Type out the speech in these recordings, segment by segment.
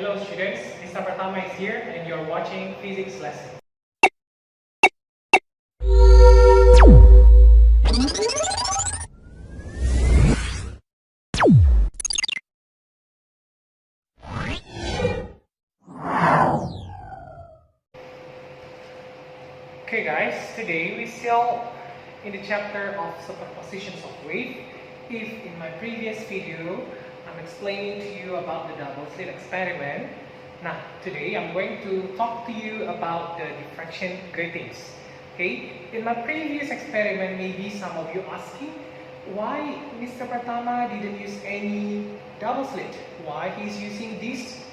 Hello students, Mr. Pratama is here and you're watching physics lesson. Okay guys, today we still in the chapter of superpositions of wave. If in my previous video I'm explaining to you about the double slit experiment, now today I'm going to talk to you about the diffraction gratings. Okay, in my previous experiment, maybe some of you asking why Mr. Pratama didn't use any double slit, why he's using these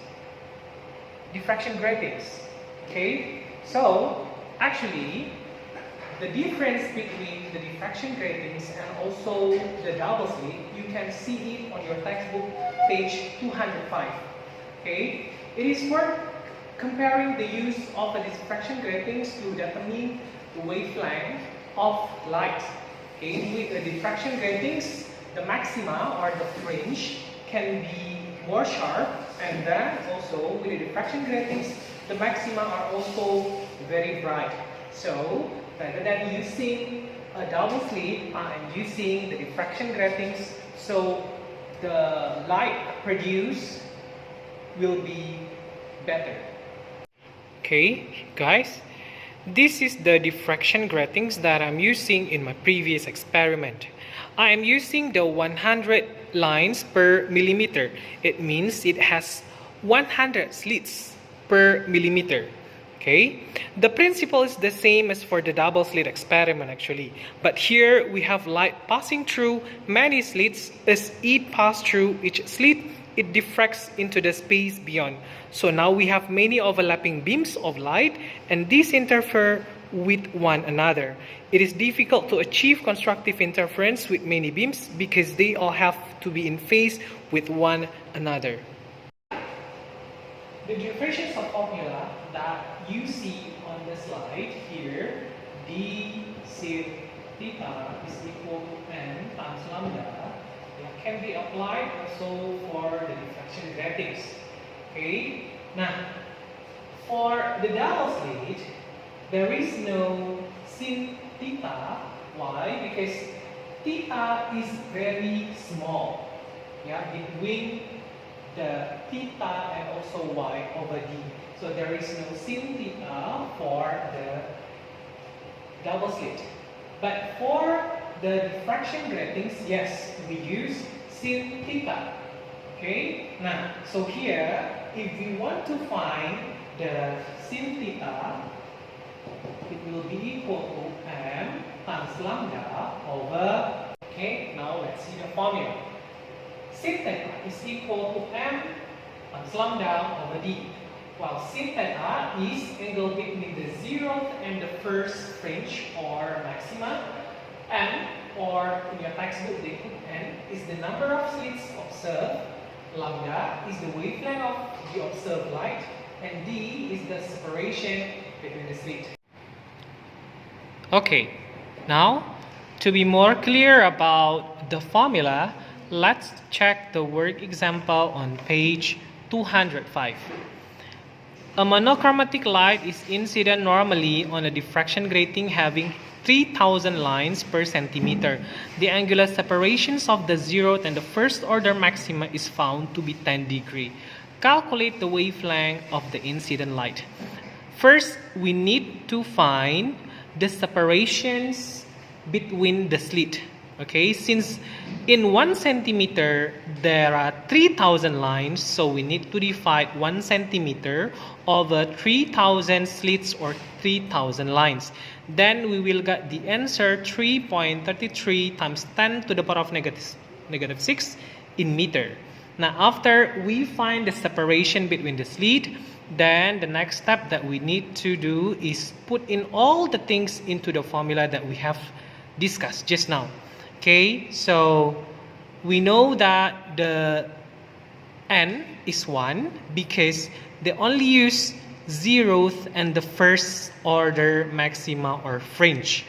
diffraction gratings. Okay, so actually the difference between the diffraction gratings and also the double slit, you can see it on your textbook page 205. Okay, it is worth comparing the use of the diffraction gratings to determine the wavelength of light. Okay, with the diffraction gratings, the maxima or the fringe can be more sharp, and then also with the diffraction gratings, the maxima are also very bright. So rather than using a double slit, I'm using the diffraction gratings, so the light produced will be better. Okay guys, this is the diffraction gratings that I'm using in my previous experiment. I am using the 100 lines per millimeter. It means it has 100 slits per millimeter. Okay, the principle is the same as for the double slit experiment actually, but here we have light passing through many slits. As it passes through each slit, it diffracts into the space beyond. So now we have many overlapping beams of light, and these interfere with one another. It is difficult to achieve constructive interference with many beams because they all have to be in phase with one another. The differential formula that you see on the slide here, d sin theta is equal to n times lambda, can be applied also for the diffraction gratings. Okay, now for the double slit, there is no sin theta. Why? Because theta is very small, between the theta and also y over d. So there is no sin theta for the double slit. But for the diffraction gratings, yes, we use sin theta. Okay? Now, so here, if we want to find the sin theta, it will be equal to m times lambda over, okay, now let's see the formula. Sin theta is equal to m times lambda over d. While sin theta is angle between the 0th and the first fringe or maxima, m, or in your textbook they put n, is the number of slits observed, lambda is the wavelength of the observed light, and d is the separation between the slits. Okay, now to be more clear about the formula, let's check the work example on page 205. A monochromatic light is incident normally on a diffraction grating having 3000 lines per centimeter. The angular separations of the 0th and the first order maxima is found to be 10 degrees. Calculate the wavelength of the incident light. First, we need to find the separations between the slit. Okay, since in 1 centimeter there are 3000 lines, so we need to divide 1 centimeter over 3000 slits or 3000 lines. Then we will get the answer 3.33 times 10 to the power of negative 6 in meter. Now after we find the separation between the slit, then the next step that we need to do is put in all the things into the formula that we have discussed just now. Okay, so we know that the n is 1 because they only use 0th and the first order maxima or fringe.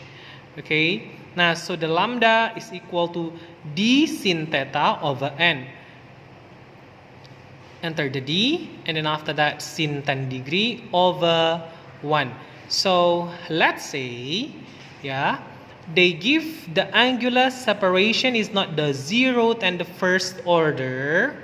Okay, now so the lambda is equal to d sin theta over n. enter the d, and then after that sin 10 degree over 1. So let's say, yeah, they give the angular separation is not the 0th and the first order.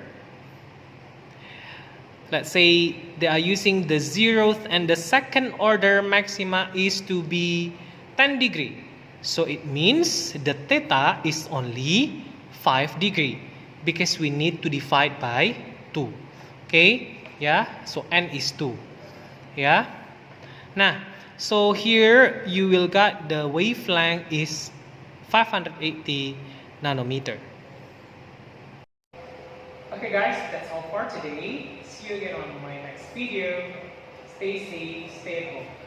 Let's say they are using the 0th and the second order maxima is to be 10 degree. So it means the theta is only 5 degree because we need to divide by 2. Okay? Yeah? So n is 2. Yeah? Now, so here you will get the wavelength is 580 nanometer. Okay guys, that's all for today. See you again on my next video. Stay safe, stay at home.